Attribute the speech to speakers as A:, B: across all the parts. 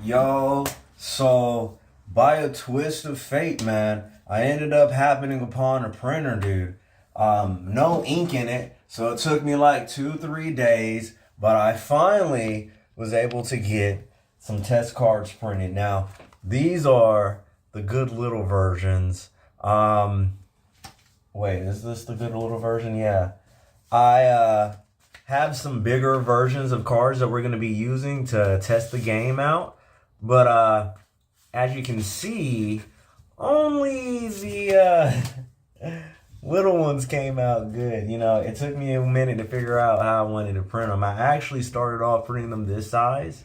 A: Yo, so by a twist of fate, man, I ended up happening upon a printer, dude. No ink in it, so it took me like 2, 3 days, but I finally was able to get some test cards printed. Now, these are the good little versions. Wait, is this the good little version? Yeah. I have some bigger versions of cards that we're going to be using to test the game out. But as you can see, only the little ones came out good. You know, it took me a minute to figure out how I wanted to print them. I actually started off printing them this size,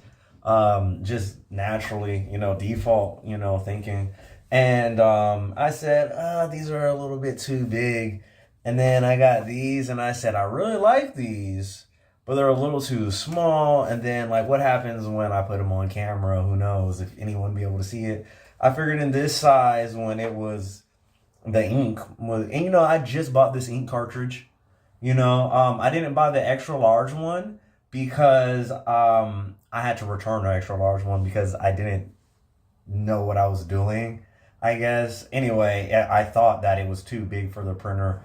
A: just naturally, default, thinking. And I said, these are a little bit too big. And then I got these and I said, I really like these, but they're a little too small. And then, like, what happens when I put them on camera? Who knows if anyone be able to see it? I figured in this size when it was the ink was, and I just bought this ink cartridge. I didn't buy the extra large one because I had to return the extra large one because I didn't know what I was doing, I guess. Anyway, I thought that it was too big for the printer.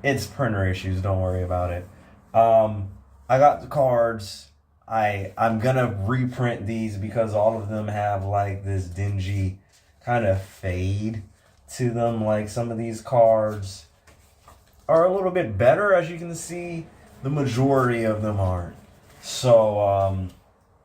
A: It's printer issues, don't worry about it. I got the cards. I'm gonna reprint these because all of them have like this dingy kind of fade to them. Like some of these cards are a little bit better, as you can see. The majority of them aren't. So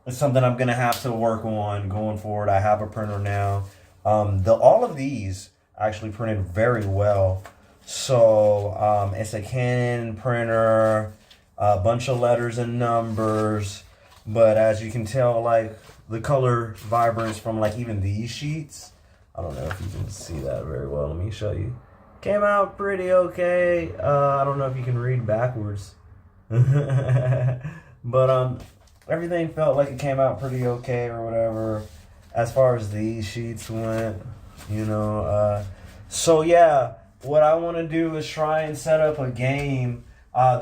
A: it's something I'm gonna have to work on going forward. I have a printer now. All of these actually printed very well. So it's a Canon printer, a bunch of letters and numbers, but as you can tell, like the color vibrance from like even these sheets, I don't know if you can see that very well. Let me show you. Came out pretty okay. I don't know if you can read backwards, but everything felt like it came out pretty okay or whatever as far as these sheets went, so yeah. What I want to do is try and set up a game.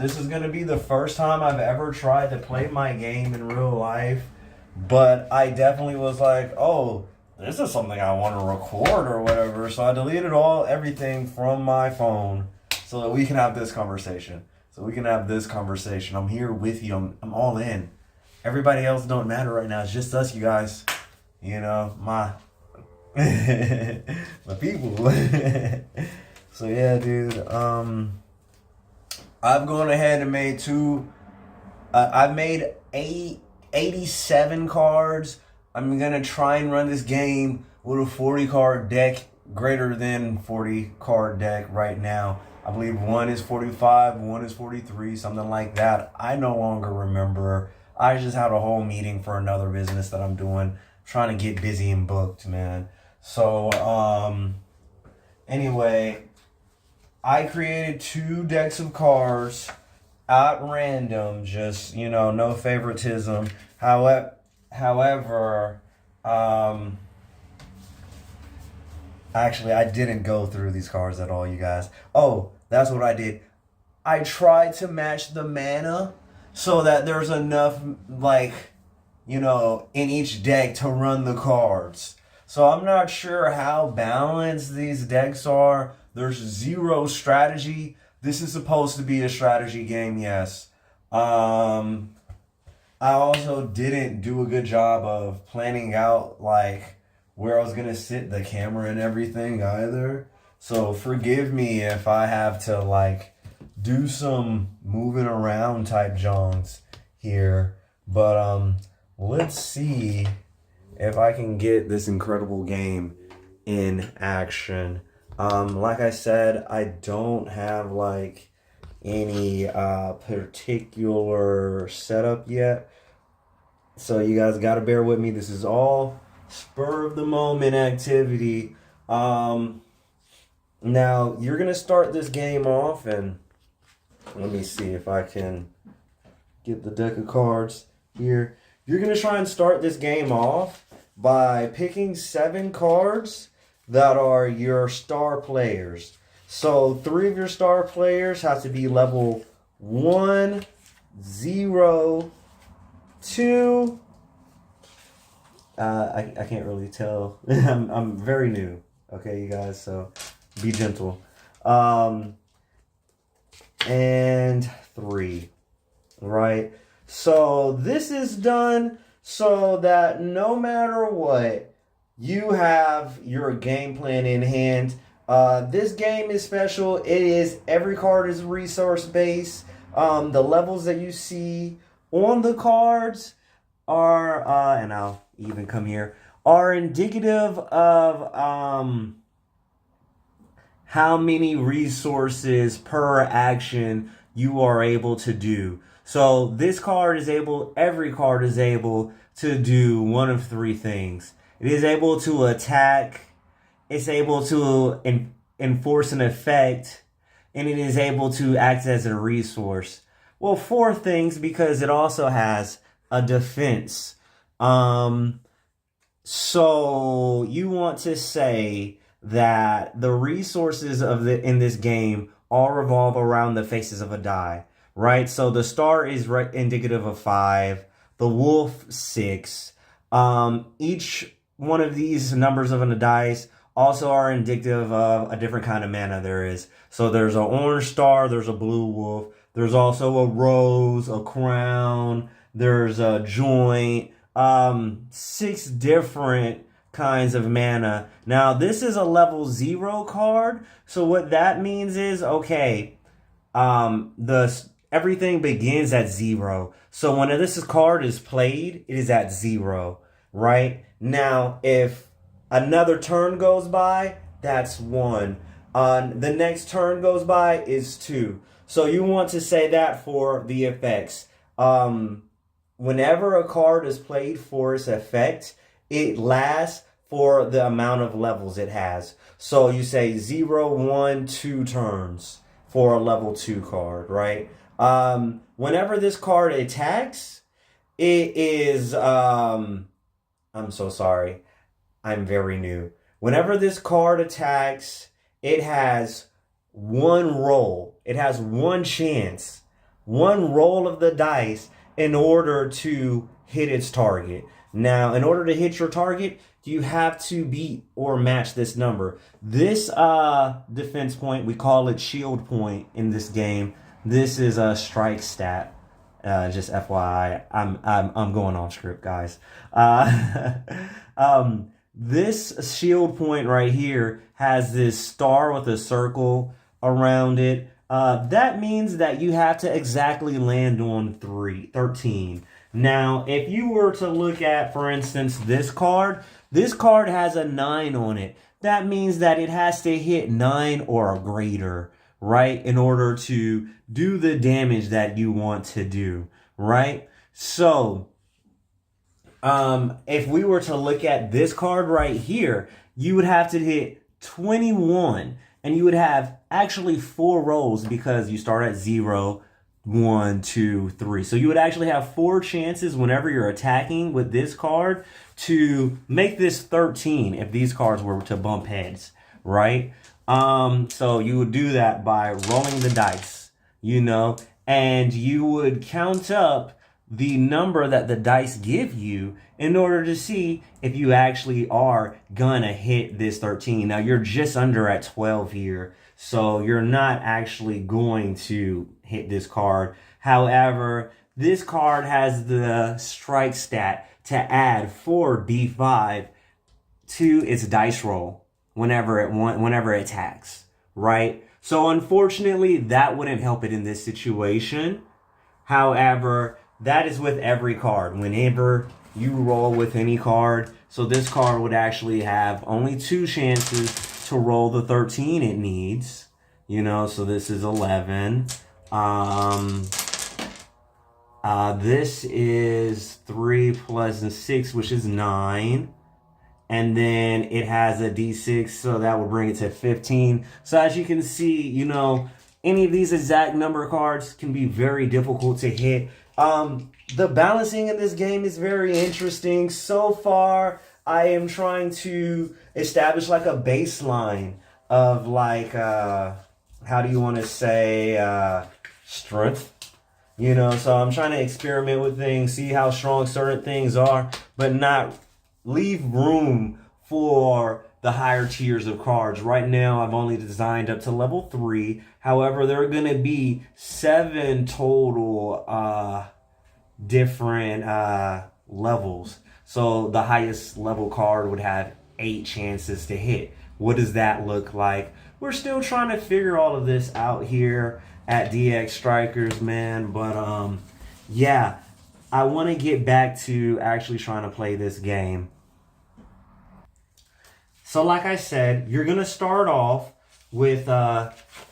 A: This is going to be the first time I've ever tried to play my game in real life. But I definitely was like, oh, this is something I want to record or whatever. So I deleted everything from my phone so that we can have this conversation. I'm here with you. I'm all in. Everybody else don't matter right now. It's just us, you guys. My people. So yeah, dude, I've gone ahead and made I've made 87 cards. I'm going to try and run this game with a 40 card deck, greater than 40 card deck right now. I believe one is 45, one is 43, something like that. I no longer remember. I just had a whole meeting for another business that I'm doing, trying to get busy and booked, man. So, anyway, I created 2 decks of cards at random, just, no favoritism. However, actually, I didn't go through these cards at all, you guys. Oh, that's what I did. I tried to match the mana so that there's enough, like, in each deck to run the cards. So I'm not sure how balanced these decks are. There's 0 strategy. This is supposed to be a strategy game, yes. I also didn't do a good job of planning out like where I was gonna sit the camera and everything either. So forgive me if I have to like do some moving around type jongs here. But let's see if I can get this incredible game in action. Like I said, I don't have like any particular setup yet. So you guys gotta bear with me. This is all spur of the moment activity. Now you're gonna start this game off, and let me see if I can get the deck of cards here. You're gonna try and start this game off by picking 7 cards that are your star players. So 3 of your star players have to be level 1, 0, 2, I can't really tell. I'm very new. Okay, you guys, so be gentle. And 3, right? So this is done so that no matter what, you have your game plan in hand. This game is special. Every card is resource based. The levels that you see on the cards are, and I'll even come here, are indicative of how many resources per action you are able to do. So this card is able, every card is able to do one of 3 things. It is able to attack, it's able to enforce an effect, and it is able to act as a resource. Well, 4 things because it also has a defense. So you want to say that the resources in this game all revolve around the faces of a die, right? So the star is indicative of 5, the wolf 6. Each one of these numbers of a dice also are indicative of a different kind of mana there is. So there's an orange star, there's a blue wolf, there's also a rose, a crown, there's a joint, 6 different kinds of mana. Now, this is a level 0 card, so what that means is, okay, everything begins at 0. So when this card is played, it is at 0, right? Now, if another turn goes by, that's 1. The next turn goes by is 2. So you want to say that for the effects. Whenever a card is played for its effect, it lasts for the amount of levels it has. So you say 0, 1, 2 turns for a level 2 card, right? Whenever this card attacks, it is, I'm so sorry. I'm very new. Whenever this card attacks, it has 1 roll. It has 1 chance, 1 roll of the dice in order to hit its target. Now, in order to hit your target, you have to beat or match this number. This defense point, we call it shield point in this game. This is a strike stat. Just FYI, I'm going off script, guys. This shield point right here has this star with a circle around it. That means that you have to exactly land on 13. Now, if you were to look at, for instance, this card has a 9 on it. That means that it has to hit 9 or greater, right? In order to do the damage that you want to do, right? So, if we were to look at this card right here, you would have to hit 21, and you would have actually 4 rolls because you start at 0, 1, 2, 3. So you would actually have 4 chances whenever you're attacking with this card to make this 13 if these cards were to bump heads, right? So you would do that by rolling the dice, and you would count up the number that the dice give you in order to see if you actually are gonna hit this 13. Now you're just under at 12 here, so you're not actually going to hit this card. However, this card has the strike stat to add 4d5 to its dice roll whenever it attacks, right? So unfortunately, that wouldn't help it in this situation. However, that is with every card. Whenever you roll with any card, so this card would actually have only 2 chances to roll the 13 it needs, so this is 11. This is 3 plus 6, which is 9. And then it has a d6, so that would bring it to 15. So as you can see, any of these exact number cards can be very difficult to hit. The balancing in this game is very interesting. So far, I am trying to establish like a baseline of like, how do you want to say, strength? So I'm trying to experiment with things, see how strong certain things are, but not leave room for the higher tiers of cards. Right now, I've only designed up to level 3. However, there are going to be 7 total different levels. So the highest level card would have 8 chances to hit. What does that look like? We're still trying to figure all of this out here at Dxstrikers, man. But yeah, I want to get back to actually trying to play this game. So like I said, you're going to start off with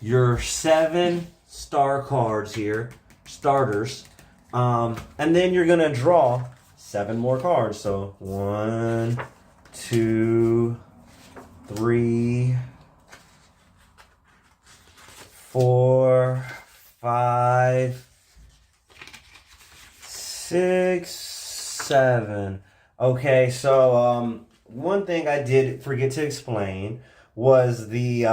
A: your 7 star cards here, starters. And then you're going to draw 7 more cards. So 1, 2, 3, 4, 5, 6, 7. Okay, so one thing I did forget to explain was the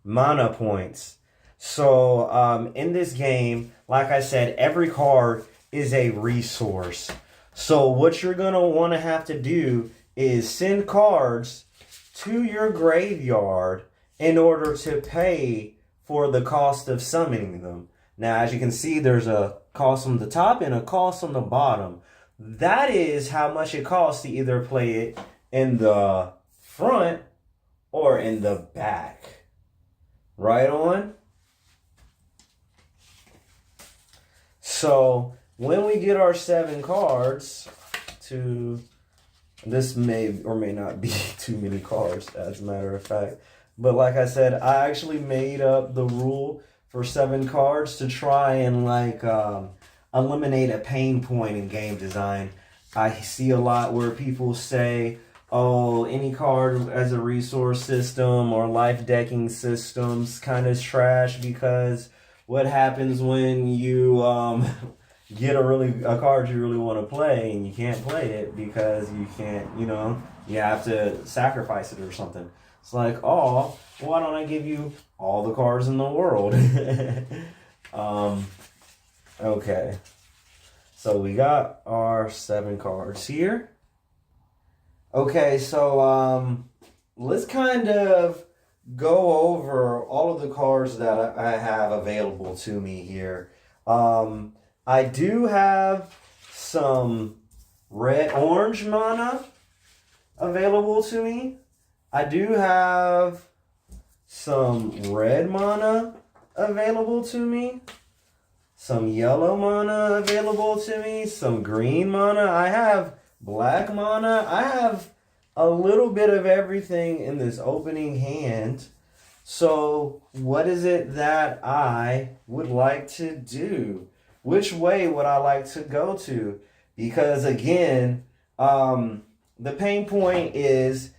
A: mana points. So in this game, like I said, every card is a resource. So what you're going to want to have to do is send cards to your graveyard in order to pay for the cost of summoning them. Now, as you can see, there's a cost on the top and a cost on the bottom. That is how much it costs to either play it in the front or in the back. Right on? So when we get our 7 cards, this may or may not be too many cards, as a matter of fact. But like I said, I actually made up the rule for 7 cards to try and eliminate a pain point in game design. I see a lot where people say, oh, any card as a resource system or life decking systems kind of trash, because what happens when you get a card you really want to play and you can't play it because you can't, you have to sacrifice it or something. It's like, oh, why don't I give you all the cards in the world? Okay. So we got our 7 cards here. Okay, so let's kind of go over all of the cards that I have available to me here. I do have some orange mana available to me. I do have some red mana available to me. Some yellow mana available to me. Some green mana. I have black mana. I have a little bit of everything in this opening hand. So what is it that I would like to do? Which way would I like to go to? Because again, the pain point is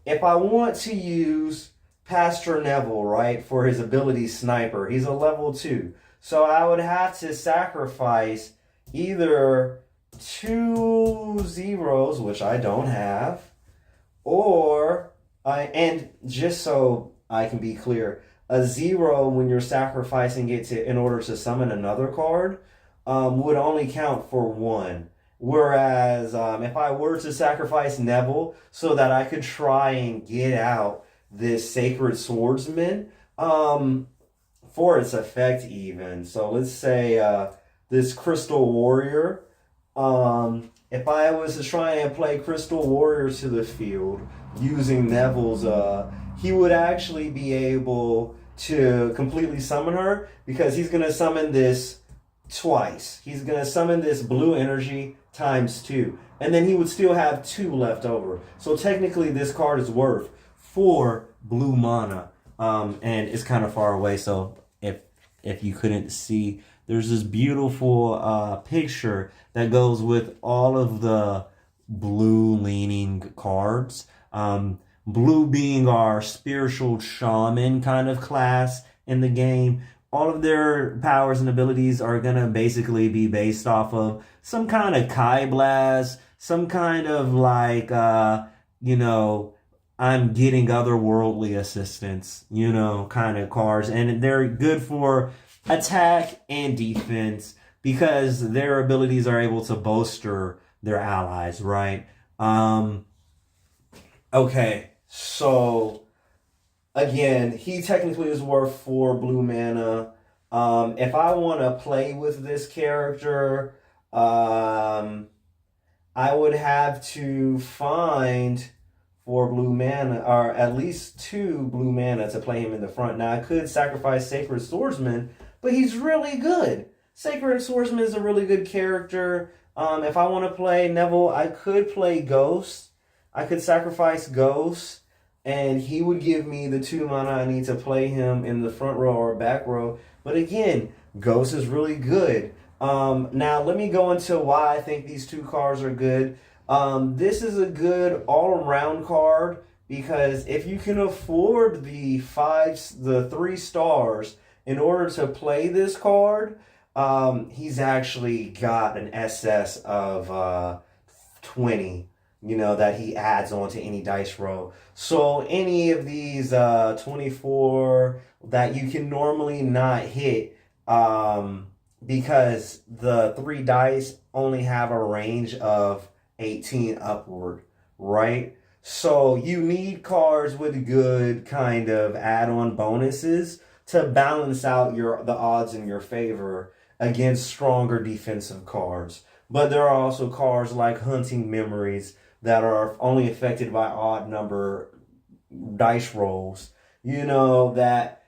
A: if I want to use Pastor Neville, right, for his ability Sniper, he's a level 2. So I would have to sacrifice either 2 zeros, which I don't have, or, and just so I can be clear, a 0 when you're sacrificing it in order to summon another card would only count for 1. Whereas if I were to sacrifice Neville so that I could try and get out this Sacred Swordsman, for its effect even. So let's say this Crystal Warrior. If I was to try and play Crystal Warrior to the field using Neville's, he would actually be able to completely summon her because he's going to summon this twice. He's going to summon this blue energy times 2. And then he would still have 2 left over. So technically this card is worth 4 blue mana. And it's kind of far away, so if you couldn't see, there's this beautiful picture that goes with all of the blue leaning cards. Blue being our spiritual shaman kind of class in the game. All of their powers and abilities are going to basically be based off of some kind of Kai Blast, some kind of I'm getting otherworldly assistance, kind of cards. And they're good for attack and defense because their abilities are able to bolster their allies, right? Okay, so again, he technically is worth 4 blue mana. If I want to play with this character, I would have to find 4 blue mana, or at least 2 blue mana to play him in the front. Now, I could sacrifice Sacred Swordsman, but he's really good. Sacred Swordsman is a really good character. If I want to play Neville, I could play Ghost. I could sacrifice Ghost, and he would give me the 2 mana I need to play him in the front row or back row. But again, Ghost is really good. Now, let me go into why I think these 2 cards are good. This is a good all-around card because if you can afford the 3 stars in order to play this card, he's actually got an SS of 20. That he adds on to any dice roll. So any of these 24 that you can normally not hit, because the 3 dice only have a range of 18 upward, right? So you need cards with good kind of add-on bonuses to balance out the odds in your favor against stronger defensive cards. But there are also cards like Hunting Memories that are only affected by odd number dice rolls, that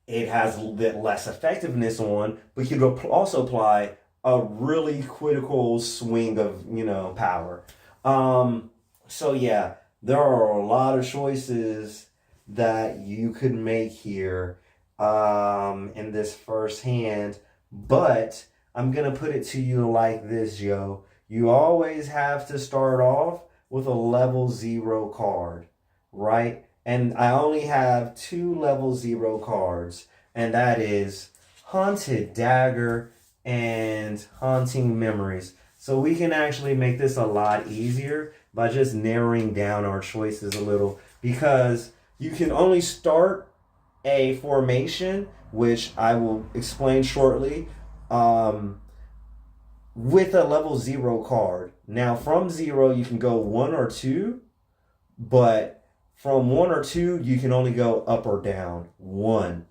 A: it has a little bit less effectiveness on, but you could also apply a really critical swing of, power. So yeah, there are a lot of choices that you could make here in this first hand, but I'm going to put it to you like this, yo. You always have to start off with a level 0 card, right? And I only have 2 level 0 cards, and that is Haunted Dagger and Haunting Memories. So we can actually make this a lot easier by just narrowing down our choices a little, because you can only start a formation, which I will explain shortly, with a level 0 card. Now, from 0, you can go 1 or 2, but from 1 or 2, you can only go up or down 1.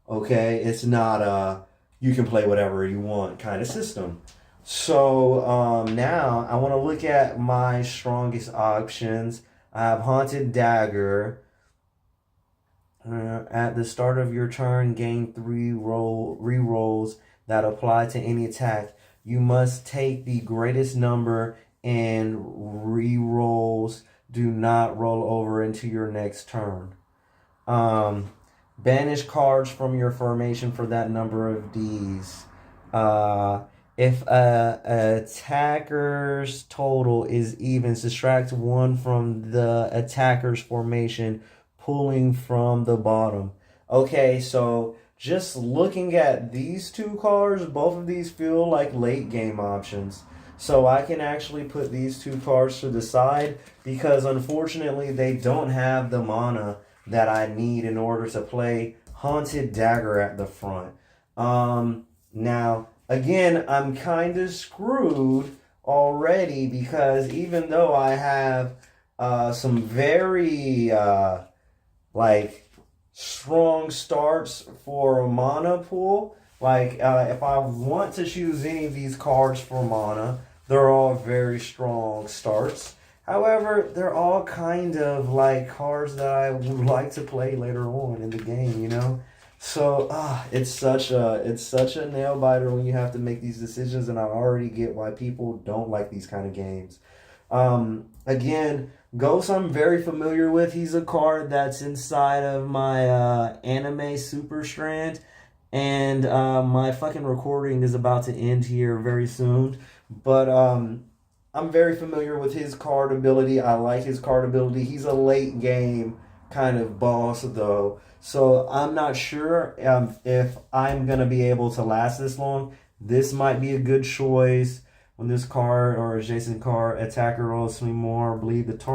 A: Okay? It's not you can play whatever you want kind of system. So, now I want to look at my strongest options. I have Haunted Dagger. At the start of your turn, gain 3 rerolls that apply to any attack. You must take the greatest number, and rerolls do not roll over into your next turn. Banish cards from your formation for that number of Ds. If attacker's total is even, subtract 1 from the attacker's formation, pulling from the bottom. Okay, so just looking at these 2 cards, both of these feel like late game options. So I can actually put these 2 cards to the side because unfortunately they don't have the mana that I need in order to play Haunted Dagger at the front. Now, again, I'm kind of screwed already because even though I have some very strong starts for a mana pool. If I want to choose any of these cards for mana, they're all very strong starts. However, they're all kind of like cards that I would like to play later on in the game, So it's such a nail biter when you have to make these decisions, and I already get why people don't like these kind of games. Again, Ghost I'm very familiar with. He's a card that's inside of my anime Super Strand. And my fucking recording is about to end here very soon. But I'm very familiar with his card ability. I like his card ability. He's a late game kind of boss though. So I'm not sure if I'm going to be able to last this long. This might be a good choice when this card or adjacent card attacker rolls me more, bleed the target.